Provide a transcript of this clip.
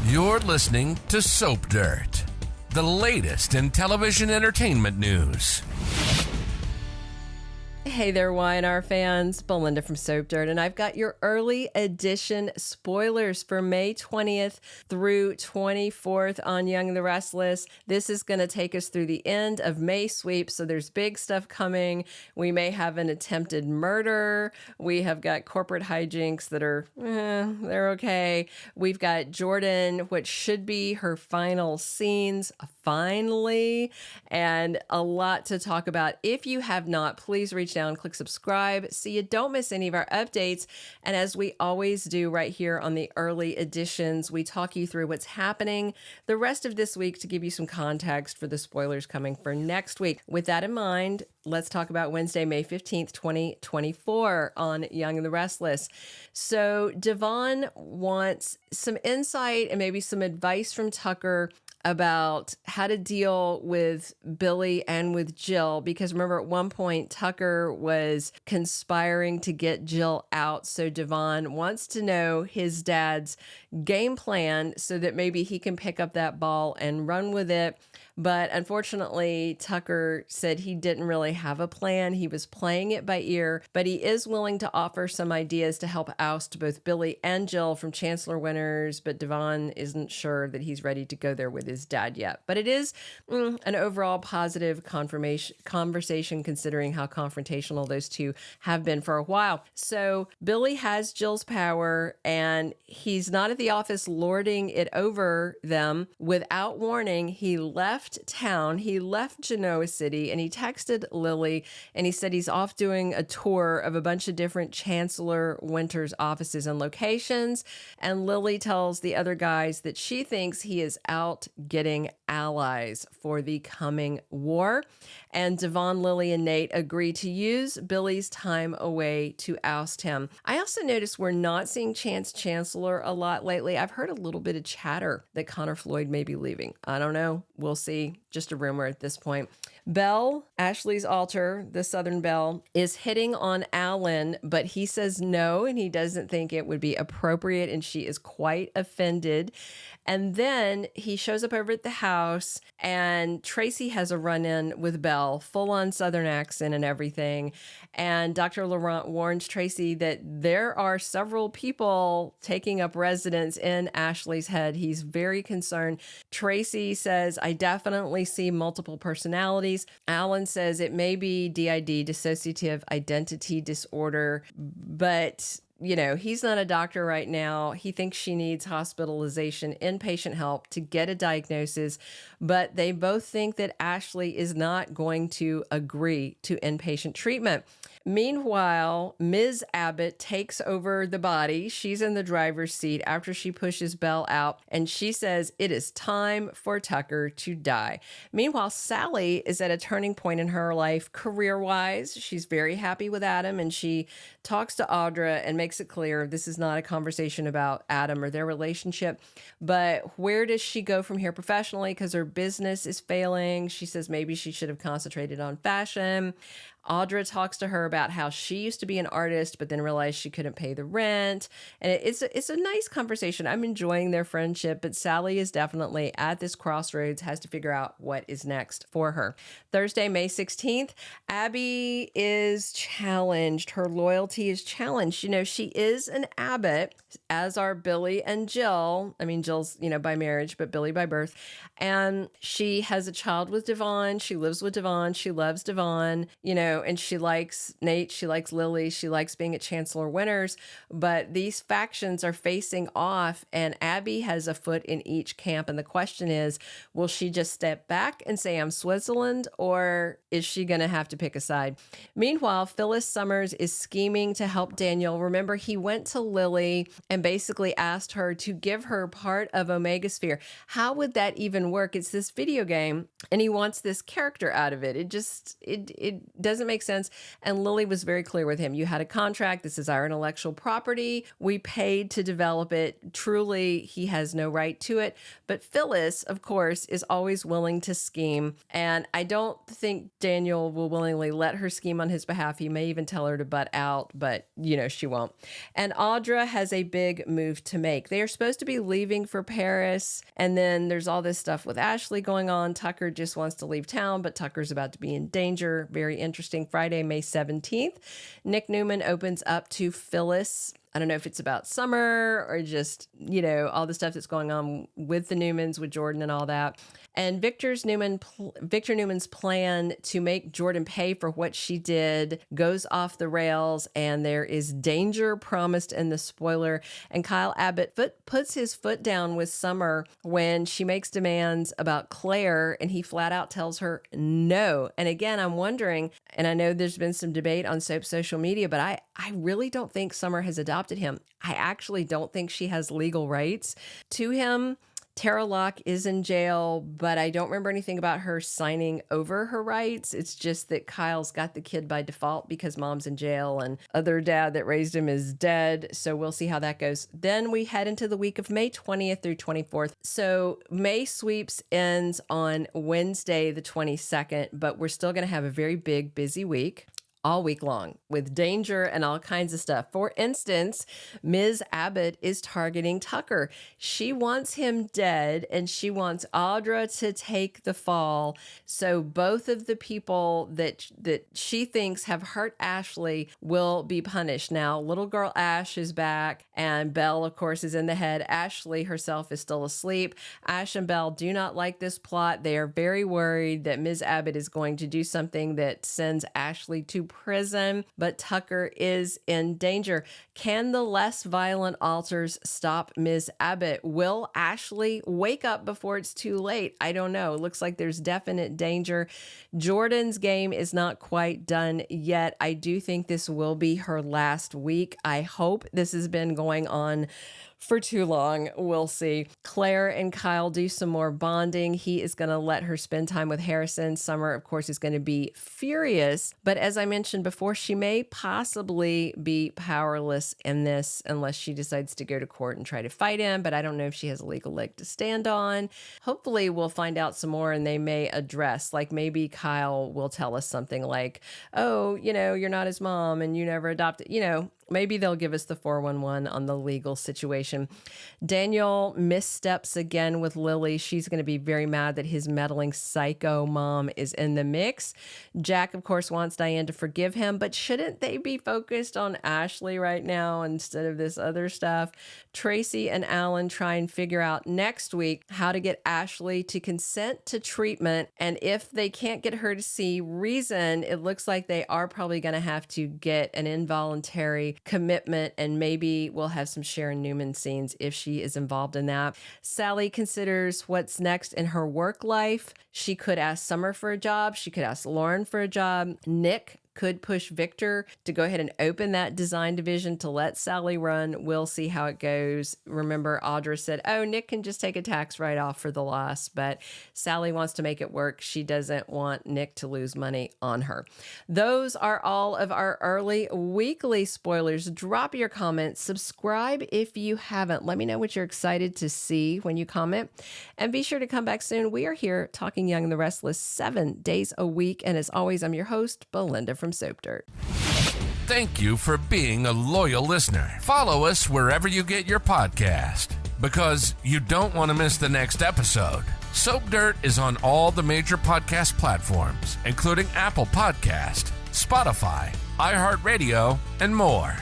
You're listening to Soap Dirt, the latest in television entertainment news. Hey there, Y&R fans. Belinda from Soap Dirt, and I've got your early edition spoilers for May 20th through 24th on Young and the Restless. This is going to take us through the end of May sweep, so there's big stuff coming. We may have an attempted murder. We have got corporate hijinks that are, they're okay. We've got Jordan, what should be her final scenes, finally, and a lot to talk about. If you have not, please reach down, click subscribe so you don't miss any of our updates. And as we always do right here on the early editions, we talk you through what's happening the rest of this week to give you some context for the spoilers coming for next week. With that in mind, let's talk about Wednesday, May 15th, 2024 on Young and the Restless. So Devon wants some insight and maybe some advice from Tucker about how to deal with Billy and with Jill, because remember at one point Tucker was conspiring to get Jill out. So Devon wants to know his dad's game plan so that maybe he can pick up that ball and run with it. But unfortunately, Tucker said he didn't really have a plan. He was playing it by ear, but he is willing to offer some ideas to help oust both Billy and Jill from Chancellor Winters, but Devon isn't sure that he's ready to go there with his dad yet. But it is an overall positive conversation considering how confrontational those two have been for a while. So Billy has Jill's power and he's not at the office lording it over them. Without warning, he left town, he left Genoa City, and he texted Lily and he said he's off doing a tour of a bunch of different Chancellor Winters offices and locations. And Lily tells the other guys that she thinks he is out getting allies for the coming war. And Devon, Lily, and Nate agree to use Billy's time away to oust him. I also noticed we're not seeing Chancellor a lot lately. I've heard a little bit of chatter that Connor Floyd may be leaving. I don't know. We'll see. Just a rumor at this point. Belle, Ashley's alter, the Southern Belle, is hitting on Alan, but he says no, and he doesn't think it would be appropriate, and she is quite offended. And then he shows up over at the house, and Tracy has a run-in with Belle, full-on Southern accent and everything. And Dr. Laurent warns Tracy that there are several people taking up residence in Ashley's head. He's very concerned. Tracy says, I definitely see multiple personalities. Alan says it may be DID, dissociative identity disorder, but he's not a doctor right now. He thinks she needs hospitalization, inpatient help to get a diagnosis, but they both think that Ashley is not going to agree to inpatient treatment. Meanwhile, Ms. Abbott takes over the body. She's in the driver's seat after she pushes Belle out, and she says it is time for Tucker to die. Meanwhile, Sally is at a turning point in her life career-wise. She's very happy with Adam, and she talks to Audra and makes it clear this is not a conversation about Adam or their relationship, but where does she go from here professionally because her business is failing. She says maybe she should have concentrated on fashion. Audra talks to her about how she used to be an artist, but then realized she couldn't pay the rent. And it's a nice conversation. I'm enjoying their friendship, but Sally is definitely at this crossroads, has to figure out what is next for her. Thursday, May 16th, Abby is challenged. Her loyalty is challenged. She is an Abbott, as are Billy and Jill. I mean, Jill's, by marriage, but Billy by birth. And she has a child with Devon. She lives with Devon. She loves Devon, and she likes Nate, she likes Lily, she likes being at Chancellor Winters, but these factions are facing off, and Abby has a foot in each camp, and the question is, will she just step back and say, I'm Switzerland, or is she going to have to pick a side? Meanwhile, Phyllis Summers is scheming to help Daniel. Remember, he went to Lily and basically asked her to give her part of Omega Sphere. How would that even work? It's this video game, and he wants this character out of it. It doesn't doesn't make sense. And Lily was very clear with him. You had a contract. This is our intellectual property. We paid to develop it. Truly, he has no right to it. But Phyllis, of course, is always willing to scheme. And I don't think Daniel will willingly let her scheme on his behalf. He may even tell her to butt out, but she won't. And Audra has a big move to make. They are supposed to be leaving for Paris. And then there's all this stuff with Ashley going on. Tucker just wants to leave town, but Tucker's about to be in danger. Very interesting. Friday, May 17th. Nick Newman opens up to Phyllis. I don't know if it's about summer or just, all the stuff that's going on with the Newmans, with Jordan and all that. And Victor Newman's plan to make Jordan pay for what she did goes off the rails, and there is danger promised in the spoiler. And Kyle Abbott puts his foot down with Summer when she makes demands about Claire, and he flat out tells her no. And again, I'm wondering, and I know there's been some debate on Soap social media, but I really don't think Summer has adopted him. I actually don't think she has legal rights to him. Tara Locke is in jail, but I don't remember anything about her signing over her rights. It's just that Kyle's got the kid by default because mom's in jail and other dad that raised him is dead. So we'll see how that goes. Then we head into the week of May 20th through 24th. So May sweeps ends on Wednesday, the 22nd, but we're still going to have a very big, busy week. All week long with danger and all kinds of stuff. For instance, Ms. Abbott is targeting Tucker. She wants him dead and she wants Audra to take the fall. So both of the people that she thinks have hurt Ashley will be punished. Now, little girl Ash is back and Belle, of course, is in the head. Ashley herself is still asleep. Ash and Belle do not like this plot. They are very worried that Ms. Abbott is going to do something that sends Ashley to prison, but Tucker is in danger. Can the less violent alters stop Ms. Abbott? Will Ashley wake up before it's too late? I don't know. It looks like there's definite danger. Jordan's game is not quite done yet. I do think this will be her last week. I hope. This has been going on for too long. We'll see. Claire and Kyle do some more bonding. He is going to let her spend time with Harrison. Summer, of course, is going to be furious. But as I mentioned before, she may possibly be powerless in this unless she decides to go to court and try to fight him. But I don't know if she has a legal leg to stand on. Hopefully, we'll find out some more and they may address, like maybe Kyle will tell us something like, oh, you're not his mom and you never adopted, maybe they'll give us the 411 on the legal situation. Daniel missteps again with Lily. She's going to be very mad that his meddling psycho mom is in the mix. Jack, of course, wants Diane to forgive him, but shouldn't they be focused on Ashley right now instead of this other stuff? Tracy and Alan try and figure out next week how to get Ashley to consent to treatment. And if they can't get her to see reason, it looks like they are probably going to have to get an involuntary commitment, and maybe we'll have some Sharon Newman scenes if she is involved in that. Sally considers what's next in her work life. She could ask Summer for a job. She could ask Lauren for a job. Nick could push Victor to go ahead and open that design division to let Sally run. We'll see how it goes. Remember, Audra said, oh, Nick can just take a tax write-off for the loss, but Sally wants to make it work. She doesn't want Nick to lose money on her. Those are all of our early weekly spoilers. Drop your comments. Subscribe if you haven't. Let me know what you're excited to see when you comment. And be sure to come back soon. We are here talking Young and the Restless 7 days a week. And as always, I'm your host, Belinda from Soap Dirt. Thank you for being a loyal listener. Follow us wherever you get your podcast, because you don't want to miss the next episode. Soap Dirt is on all the major podcast platforms, including Apple Podcast, Spotify, iHeartRadio, and more.